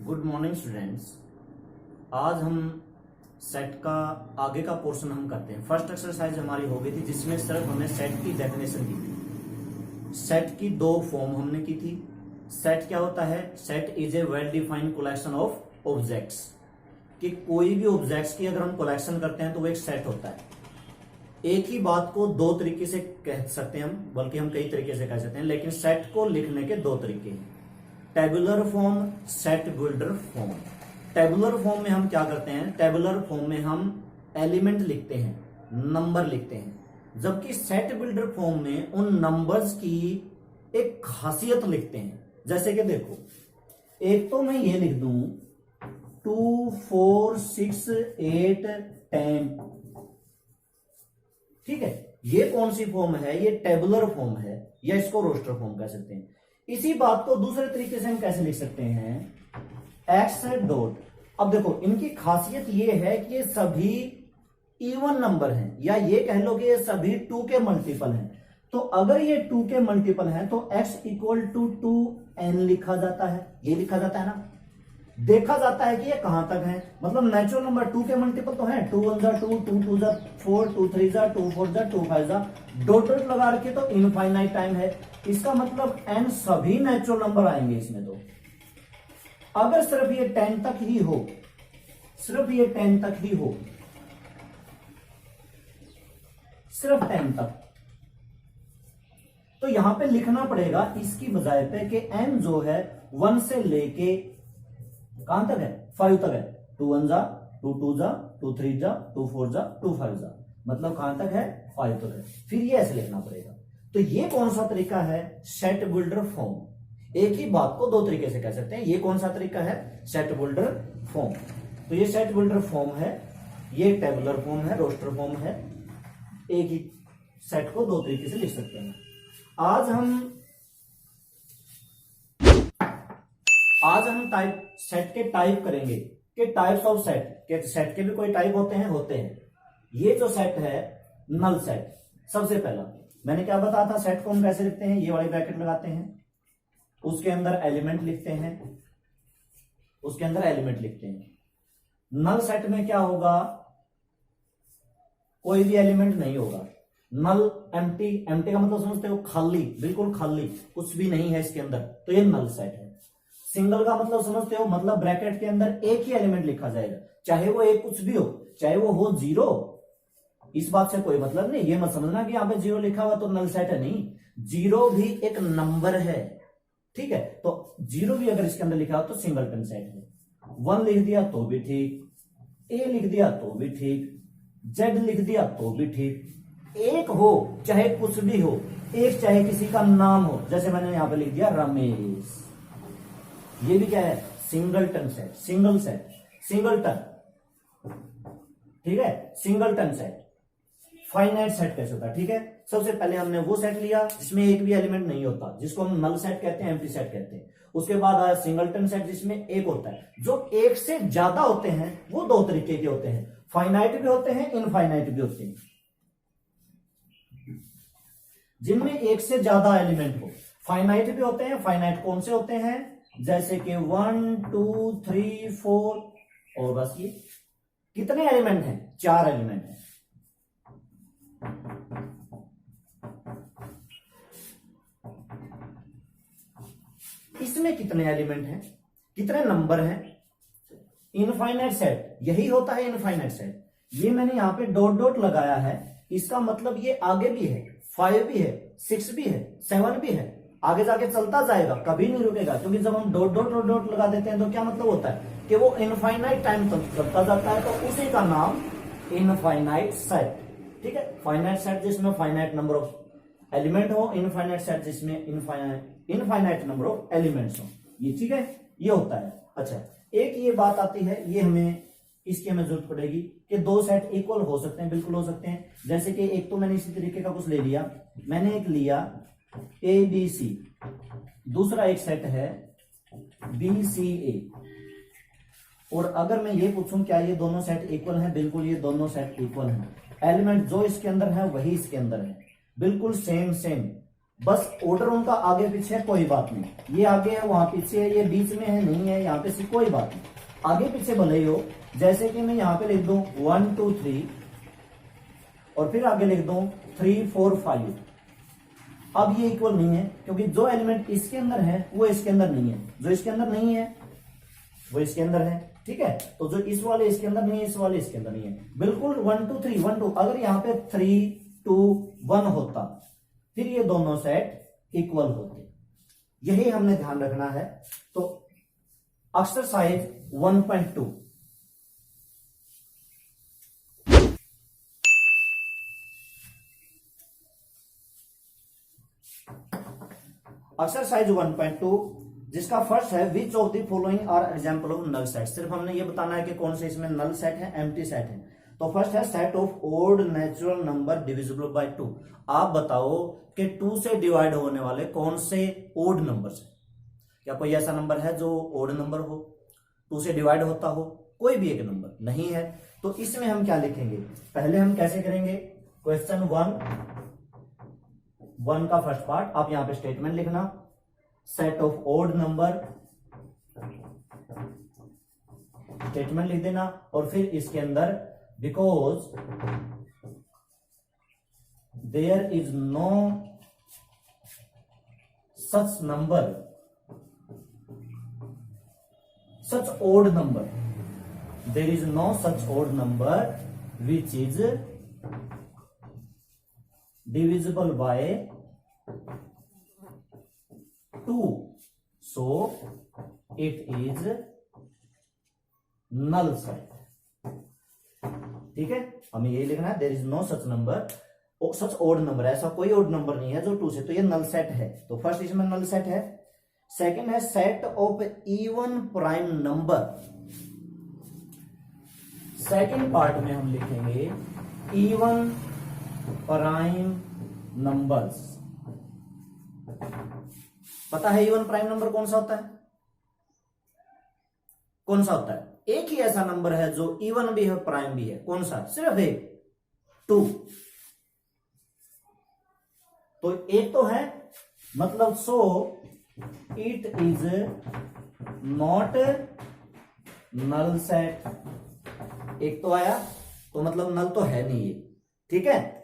Good morning students. आज हम set का आगे का पोर्शन हम करते हैं। फर्स्ट एक्सरसाइज हमारी हो गई थी जिसमें सिर्फ हमने सेट की डेफिनेशन की थी। सेट की दो फॉर्म हमने की थी। सेट क्या होता है? Set is a well defined collection of objects. कि कोई भी ऑब्जेक्ट्स की अगर हम कलेक्शन करते हैं तो वो एक सेट होता है। एक ही बात को दो तरीके से कह सकते हैं हम, बल्कि हम कई तरीके से कह सकते हैं, लेकिन सेट को लिखने के दो तरीके हैं, tabular form, set builder form. Tabular form में हम क्या करते हैं? टेबुलर फॉर्म में हम एलिमेंट लिखते हैं, नंबर लिखते हैं, जबकि सेट बिल्डर फॉर्म में उन नंबर्स की एक खासियत लिखते हैं। जैसे कि देखो, एक तो मैं ये लिख दूं 2 4 6 8 10, ठीक है। ये कौन सी फॉर्म है? ये टेबुलर फॉर्म है, या इसको रोस्टर फॉर्म कह सकते हैं। इसी बात को दूसरे तरीके से हम कैसे लिख सकते हैं? X dot. अब देखो, इनकी खासियत ये है कि ये सभी इवन नंबर हैं, या ये कह लो कि ये सभी 2 के मल्टीपल हैं। तो अगर ये 2 के मल्टीपल हैं तो x इक्वल टू 2n लिखा जाता है। ये लिखा जाता है ना, देखा जाता है कि ये कहां तक है। मतलब नेचुरल नंबर 2 के मल्टीपल तो है, 2 1 जा 2, 2 2 जा 4, 2 3 जा 2 4 जा 2 5 जा, डॉट डॉट लगा रखे तो इनफाइनाइट टाइम है। इसका मतलब n सभी नेचुरल नंबर आएंगे इसमें। तो अगर सिर्फ ये 10 तक ही हो, सिर्फ ये 10 तक ही हो, सिर्फ 10 तक, तो यहां पे लिखना पड़ेगा इसकी बजाय पे कि n जो है 1 से लेके कहां तक है? 5 तक है। 2 1 जा 2 2 जा 2 3 जा 2 4 जा 2 5 जा, मतलब कहां तक है? 5 तक है। फिर ये ऐसे लिखना पड़ेगा। तो ये कौन सा तरीका है? Set builder form. एक ही बात को दो तरीके से कह सकते हैं। ये कौन सा तरीका है? Set builder form. तो ये सेट बिल्डर फॉर्म है, ये टेबुलर फॉर्म है, रोस्टर फॉर्म है। एक ही सेट को दो तरीके से लिख सकते हैं। आज हम टाइप सेट के टाइप करेंगे कि टाइप्स ऑफ सेट के। सेट के भी कोई टाइप होते हैं। ये जो सेट है नल सेट। सबसे पहला मैंने क्या बताया था? सेट को हम कैसे लिखते हैं? ये वाली ब्रैकेट लगाते हैं, उसके अंदर एलिमेंट लिखते हैं, उसके अंदर एलिमेंट लिखते हैं। नल सेट में क्या होगा? कोई भी एलिमेंट नहीं होगा। नल एम्प्टी, एम्प्टी का मतलब समझते हो? खाली, बिल्कुल खाली, कुछ भी नहीं है इसके अंदर, तो ये नल सेट है। सिंगल का मतलब समझते हो? मतलब ब्रैकेट के अंदर एक ही एलिमेंट लिखा जाएगा, चाहे वो एक कुछ भी हो, चाहे वो हो 0। इस बात से कोई मतलब नहीं। ये मत समझना कि यहां पे 0 लिखा हुआ तो नल सेट है, नहीं। 0 भी एक नंबर है, ठीक है। तो 0 भी अगर इसके अंदर लिखा हो तो सिंगलटन सेट है। 1 लिख दिया तो भी ठीक, A लिख दिया तो भी ठीक, Z लिख दिया तो भी ठीक। एक हो चाहे कुछ भी हो, एक चाहे किसी का नाम हो, जैसे मैंने यहां पे लिख दिया रमेश, ये भी क्या है? Singleton set, single set, singleton, ठीक है। Singleton set. फाइनाइट सेट कैसे होता है? ठीक है, सबसे पहले हमने वो सेट लिया जिसमें एक भी एलिमेंट नहीं होता, जिसको हम नल सेट कहते हैं, एम्प्टी सेट कहते हैं। उसके बाद आया सिंगलटन सेट जिसमें एक होता है। जो एक से ज्यादा होते हैं वो दो तरीके के होते हैं, फाइनाइट भी होते हैं, इनफाइनाइट भी होते हैं। जिनमें एक से ज्यादा एलिमेंट हो, फाइनाइट भी होते हैं। फाइनाइट कौन से होते हैं? जैसे कि 1 2 3 4, और बस ये कितने एलिमेंट हैं? 4 एलिमेंट हैं। इसमें कितने एलिमेंट हैं? कितने नंबर हैं? इनफाइनाइट सेट यही होता है, इनफाइनाइट सेट। ये मैंने यहां पे डॉट डॉट लगाया है, इसका मतलब ये आगे भी है, 5 भी है, 6 भी है, 7 भी है, आगे जाके चलता जाएगा, कभी नहीं रुकेगा। क्योंकि जब हम डॉट डॉट डॉट डॉट लगा देते हैं तो क्या मतलब होता है कि वो इनफाइनाइट टाइम तक चलता जाता है, तो उसी का नाम इनफाइनाइट सेट, ठीक है। फाइनाइट सेट जिसमें फाइनाइट नंबर ऑफ एलिमेंट हो, इनफाइनाइट सेट जिसमें इनफाइनाइट नंबर ऑफ एलिमेंट्स हो, ये ठीक है, ये होता है। अच्छा, एक ये बात आती है, ये हमें इसकी हमें जरूरत पड़ेगी कि दो सेट इक्वल हो सकते हैं, बिल्कुल हो सकते हैं। जैसे कि एक तो मैंने इसी तरीके का कुछ ले लिया, मैंने एक लिया ABC, दूसरा एक सेट है BCA। और अगर मैं ये पूछूं क्या ये दोनों सेट इक्वल हैं? बिल्कुल, ये दोनों सेट इक्वल हैं। एलिमेंट जो इसके अंदर है वही इसके अंदर है, बिल्कुल सेम सेम। बस ऑर्डर उनका आगे पीछे है, कोई बात नहीं, ये आगे है वहां पीछे है, ये बीच में है नहीं है यहाँ पे से, कोई बात नहीं, आगे पीछे भले ही हो। जैसे कि मैं यहाँ पे लिख दूं 1 2 3 और फिर आगे लिख दूं 3 4 5। अब ये इक्वल नहीं है क्योंकि जो एलिमेंट इसके अंदर है वो इसके अंदर नहीं है, जो इसके अंदर नहीं है वो इसके अंदर है, ठीक है। तो जो इस वाले इसके अंदर नहीं है, इस वाले इसके अंदर नहीं है, बिल्कुल 1 2 3 1 2। अगर यहाँ पे 3 2 1 होता फिर ये दोनों सेट इक्वल होते, यही हमने ध्यान रखना है। तो एक्सरसाइज 1.2, एक्सरसाइज 1.2 जिसका फर्स्ट है which of the following are example of null set. सिर्फ हमने ये बताना है कि कौन से इसमें नल सेट है, एम्प्टी सेट है। तो फर्स्ट है set of odd natural number divisible by 2। आप बताओ कि 2 से डिवाइड होने वाले कौन से ओड नंबर्स है। क्या कोई ऐसा नंबर है जो ओड नंबर हो, 2 से डिवाइड होता हो? कोई भी एक नंबर नहीं है। तो इसमें हम क्या लिखेंगे, पहले हम कैसे करेंगे, क्वेश्चन 1 का फर्स्ट पार्ट आप यहां पे स्टेटमेंट लिखना, set of odd number, statement लिख देना और फिर इसके अंदर because there is no such number, such odd number, there is no such odd number which is divisible by 2, so it is null set। ठीक है, हमें यही लिखना है, there is no such number, such odd number, ऐसा कोई odd number नहीं है जो 2 से, तो ये नल सेट है। तो फर्स्ट इसमें नल सेट है। सेकंड है set of even prime number. Second part में हम लिखेंगे इवन प्राइम नंबर्स। पता है इवन प्राइम नंबर कौन सा होता है? कौन सा होता है? एक ही ऐसा नंबर है जो इवन भी है प्राइम भी है, कौन सा? सिर्फ एक, 2। तो एक तो है, मतलब so it is not null set. एक तो आया तो मतलब नल तो है नहीं ये, ठीक है।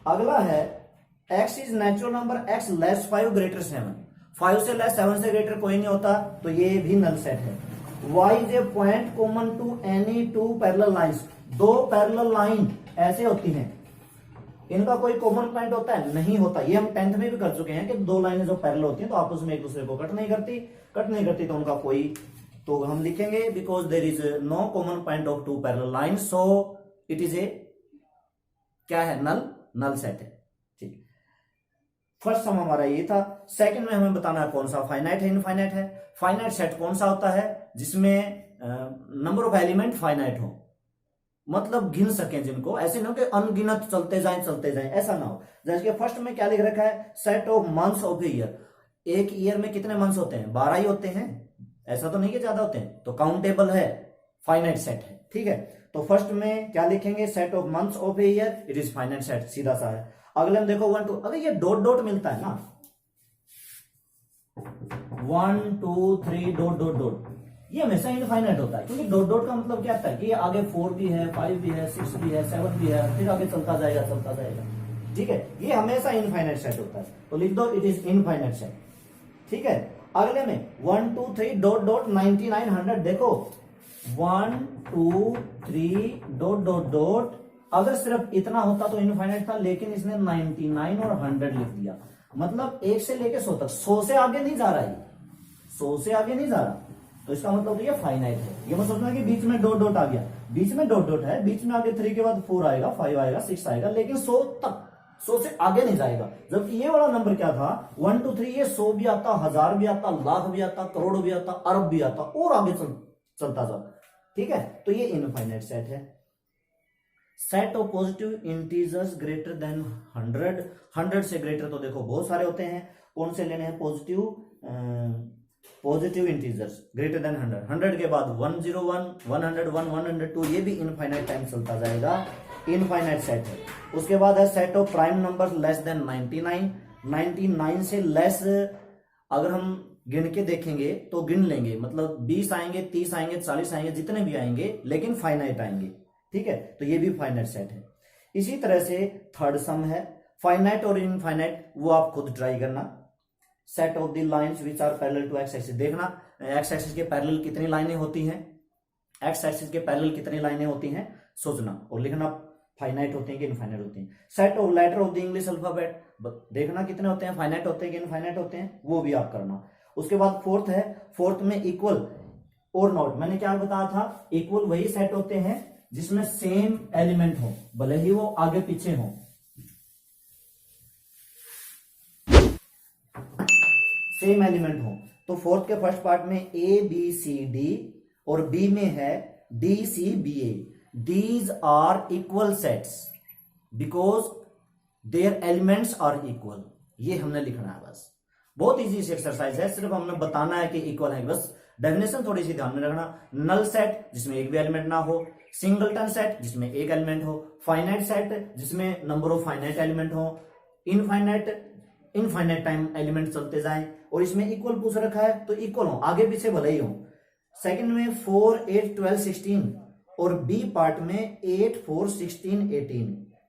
अगला है x is natural number, x less 5 greater 7, 5 से लेस 7 से ग्रेटर कोई नहीं होता, तो ये भी नल सेट है। y is a point common to any 2 parallel lines. 2 parallel line ऐसे होती हैं, इनका कोई कॉमन पॉइंट होता है? नहीं होता। ये हम 10th में भी कर चुके हैं कि 2 लाइनें जो पैरेलल होती हैं तो आपस में एक दूसरे को कट नहीं करती, तो उनका कोई, तो हम लिखेंगे because there is no common point of 2 parallel lines, so it is a क्या है, नल सेट है। ठीक, फर्स्ट सम हमारा ये था। सेकंड में हमें बताना है कौन सा फाइनाइट है, इनफाइनाइट है। फाइनाइट सेट कौन सा होता है? जिसमें नंबर ऑफ एलिमेंट फाइनाइट हो, मतलब गिन सकें जिनको, ऐसे ना हो कि अनगिनत चलते जाएं, ऐसा ना हो। जैसे कि फर्स्ट में क्या लिख रखा है, set of months of a year. एक ईयर में कितने मंथ्स होते हैं? 12 ही होते हैं, ऐसा तो नहीं कि ज्यादा होते हैं, तो काउंटेबल है, फाइनाइट सेट है, ठीक है। तो फर्स्ट में क्या लिखेंगे, set of months of a year, it is finite set, सीधा सा है। अगले में देखो 1 2, अगर ये डॉट डॉट मिलता है ना, 1 2 3 डॉट डॉट डॉट, ये हमेशा इनफाइनाइट होता है, क्योंकि डॉट डॉट का मतलब क्या होता है कि ये आगे 4 भी है, 5 भी है, 6 भी है, 7 भी है, फिर आगे चलता जाएगा, ठीक है। ये हमेशा इनफाइनाइट सेट होता है, तो लिख दो इट इज इनफाइनाइट सेट, ठीक है। अगले में 1 2 3 डॉट डॉट 99 100, देखो 1 2 3 डॉट डॉट डॉट, अगर सिर्फ इतना होता तो इनफाइनाइट था, लेकिन इसने 99 और 100 लिख दिया, मतलब 1 से लेके 100 तक, 100 से आगे नहीं जा रहा है, 100 से आगे नहीं जा रहा, तो इसका मतलब ये फाइनाइट है। ये मत सोचना कि बीच में डॉट डॉट आ गया, बीच में डॉट डॉट है, बीच में आगे 3 के बाद 4 आएगा, 5 आएगा, 6 आएगा, लेकिन 100 तक, 100 से आगे नहीं जाएगा। जबकि ये वाला नंबर क्या था, 1 2 3, ये 100 भी आता, 1000 भी आता, लाख भी आता, करोड़ भी आता, अरब भी आता, और आगे चलता जा, ठीक है। तो ये इनफाइनाइट सेट है। Set of positive integers greater than 100, 100 से ग्रेटर तो देखो बहुत सारे होते हैं, कौन से लेने हैं, पॉजिटिव इंटीजर्स ग्रेटर देन 100, 100 के बाद 101, 101, 102, ये भी इनफाइनाइट टाइम चलता जाएगा, इनफाइनाइट सेट है। उसके बाद है set of prime number less than 99, 99 से लेस अगर हम गिन के देखेंगे तो गिन लेंगे, मतलब 20 आएंगे, 30 आएंगे, 40 आएंगे, जितने भी आएंगे, लेकिन फाइनाइट आएंगे। ठीक है, तो ये भी फाइनाइट सेट है। इसी तरह से थर्ड सम है, फाइनाइट और इनफाइनाइट, वो आप खुद ट्राई करना। Set of the lines which are parallel to X axis, देखना एक्स एक्सिस के पैरेलल कितनी लाइनें होती हैं, एक्स एक्सिस के पैरेलल कितनी लाइनें होती हैं, सोचना और लिखना फाइनाइट होते हैं कि इनफाइनाइट होते हैं। Set of letter of the English alphabet, देखना कितने होते हैं, फाइनाइट होते हैं कि इनफाइनाइट होते हैं, वो भी आप करना। उसके बाद फोर्थ है, फोर्थ में इक्वल और नॉट, मैंने क्या बताया था, इक्वल वही सेट होते हैं जिसमें सेम एलिमेंट हो, भले ही वो आगे पीछे हो, सेम एलिमेंट हो। तो फोर्थ के फर्स्ट पार्ट में ए बी सी डी और बी में है D C B A, these are equal sets because their elements are equal, ये हमने लिखना है बस। बहुत इजी एक्सरसाइज है, सिर्फ हमने बताना है कि इक्वल है, बस डेफिनेशन थोड़ी सी ध्यान में रखना। नल सेट जिसमें एक भी एलिमेंट ना हो, सिंगलटन सेट जिसमें एक एलिमेंट हो, फाइनाइट सेट जिसमें नंबर ऑफ फाइनाइट एलिमेंट हो, इनफाइनाइट टाइम एलिमेंट चलते जाएं, और इसमें इक्वल पूछ रखा है तो इक्वल हो, आगे पीछे भले ही हो। सेकंड में 4 8 12 16 और बी पार्ट में 8 4 16 18,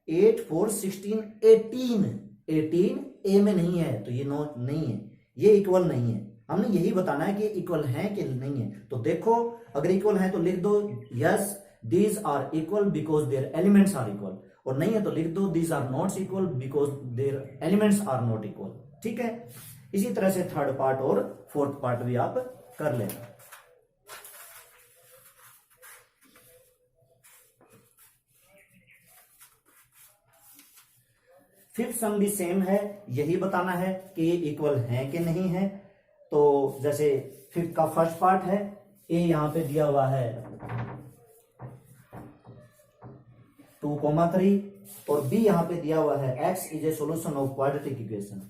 8 4 16 18, 18 ए में नहीं है तो ये नो नहीं है, ये इक्वल नहीं है। हमने यही बताना है कि इक्वल है कि नहीं है। तो देखो अगर इक्वल है तो लिख दो yes these are equal because their elements are equal, और नहीं है तो लिख दो these are not equal because their elements are not equal. ठीक है, इसी तरह से थर्ड पार्ट और फोर्थ पार्ट भी आप कर लेना। फिफ्थ सम भी सेम है, यही बताना है कि ये इक्वल है कि नहीं है। तो जैसे फिफ्थ का फर्स्ट पार्ट है, ए यहां पे दिया हुआ है 2,3 और बी यहां पे दिया हुआ है x is a solution of quadratic equation,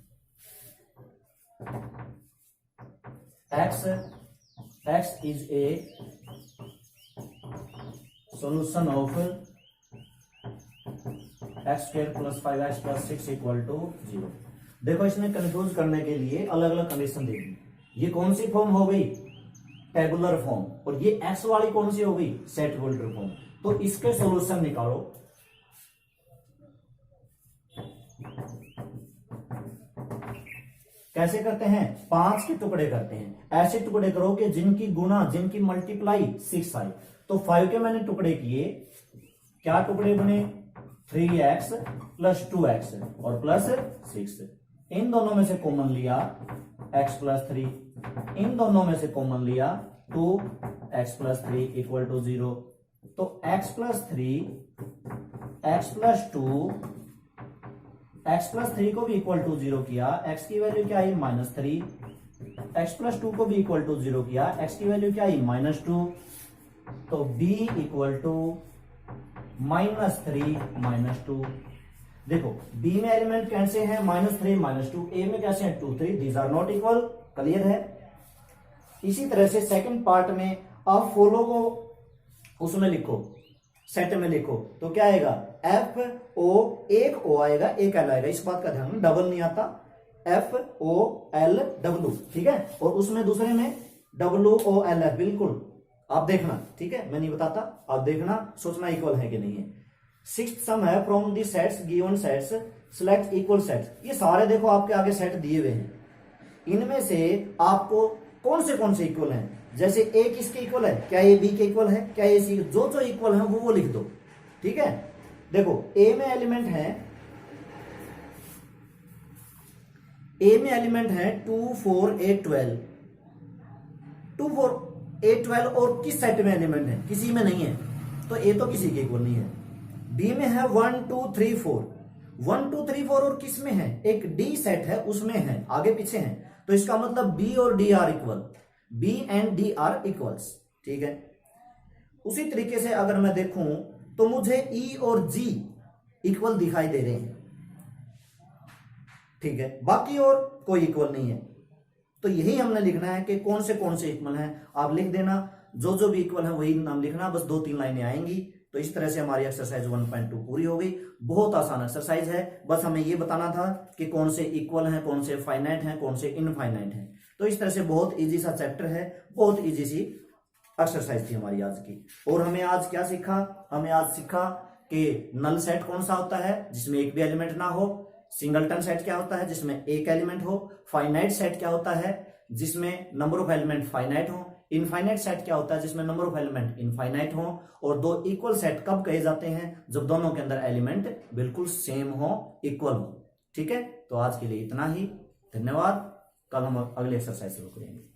x is a solution of x² + 5x + 6 = 0। देखो इसने कंफ्यूज करने के लिए अलग अलग कंडीशन दे दी। ये कौन सी फॉर्म हो गई, टेबुलर फॉर्म, और ये x वाली कौन सी हो गई, सेट होल्डर फॉर्म। तो इसके सॉल्यूशन निकालो। कैसे करते हैं, 5 के टुकड़े करते हैं, ऐसे टुकड़े करो कि जिनकी गुणा जिनकी मल्टीप्लाई 6 आए। तो 5 के मैंने टुकड़े किए, क्या टुकड़े बने, 3x + 2x और +6। इन दोनों में से कॉमन लिया x + 3, इन दोनों में से कॉमन लिया 2x + 3 = 0। तो x + 3, x + 2, x + 3 को भी इक्वल टू 0 किया, x की वैल्यू क्या आई, -3, x + 2 को भी इक्वल टू 0 किया, x की वैल्यू क्या आई, -2। तो b = -3 -2। देखो b में एलिमेंट कैसे हैं, -3 -2, a में कैसे हैं 2 3, these are not equal, clear है। इसी तरह से सेकंड पार्ट में आप फॉलो को उसमें लिखो, सेट में लिखो, तो क्या आएगा, FO, एक O आएगा एक L आएगा, इस बात का ध्यान, डबल नहीं आता, FOLW, ठीक है। और उसमें दूसरे में WOLF, बिल्कुल आप देखना, ठीक है, मैं नहीं बताता, आप देखना, सोचना इक्वल है कि नहीं है। सिक्स्थ सम है, from the sets given sets select equal sets. ये सारे देखो आपके आगे सेट दिए हुए हैं, इनमें से आपको कौन से इक्वल हैं। जैसे ए किसके इक्वल है, क्या ये बी के इक्वल है, क्या ये सी, जो इक्वल है वो लिख दो, ठीक है। देखो ए में एलिमेंट है 2 4 8 12, 2 4 8 12 और किस सेट में एलिमेंट है, किसी में नहीं है, तो ए तो किसी के इक्वल नहीं है। बी में है 1 2 3 4, 1 2 3 4 और किस में है, एक डी सेट है उसमें है, आगे पीछे है, तो इसका मतलब बी और D are equal, B and D are equals, ठीक है। उसी तरीके से अगर मैं देखूं तो मुझे ई और जी इक्वल दिखाई दे रहे हैं, ठीक है, बाकी और कोई इक्वल नहीं है। तो यही हमने लिखना है कि कौन से इक्वल हैं, आप लिख देना, जो भी इक्वल है वही नाम लिखना, बस 2-3 लाइनें आएंगी, तो इस तरह से हमारी एक्सरसाइज 1.2 पूरी हो गई। बहुत आसान एक्सरसाइज है, बस हमें ये बताना था कि कौन से इक्वल हैं, कौन से फाइनाइट हैं, कौन से इनफाइनाइट हैं। तो इस तरह से बहुत इजी सा चैप्टर है, बहुत इजी सी एक्सरसाइज थी हमारी आज की। और हमें आज क्या सीखा, हमें आज सीखा कि नल सेट कौन सा होता है जिसमें एक भी एलिमेंट ना हो, सिंगलटन सेट क्या होता है जिसमें एक एलिमेंट हो, फाइनाइट सेट क्या होता है जिसमें नंबर ऑफ एलिमेंट फाइनाइट हो, इनफाइनाइट सेट क्या होता है जिसमें नंबर ऑफ एलिमेंट इनफाइनाइट हो, और दो इक्वल सेट कब कहे जाते हैं, जब दोनों के अंदर एलिमेंट बिल्कुल सेम हो, इक्वल हो। ठीक है, तो आज के लिए इतना ही, धन्यवाद। कल हम अगले एक्सरसाइज शुरू करेंगे।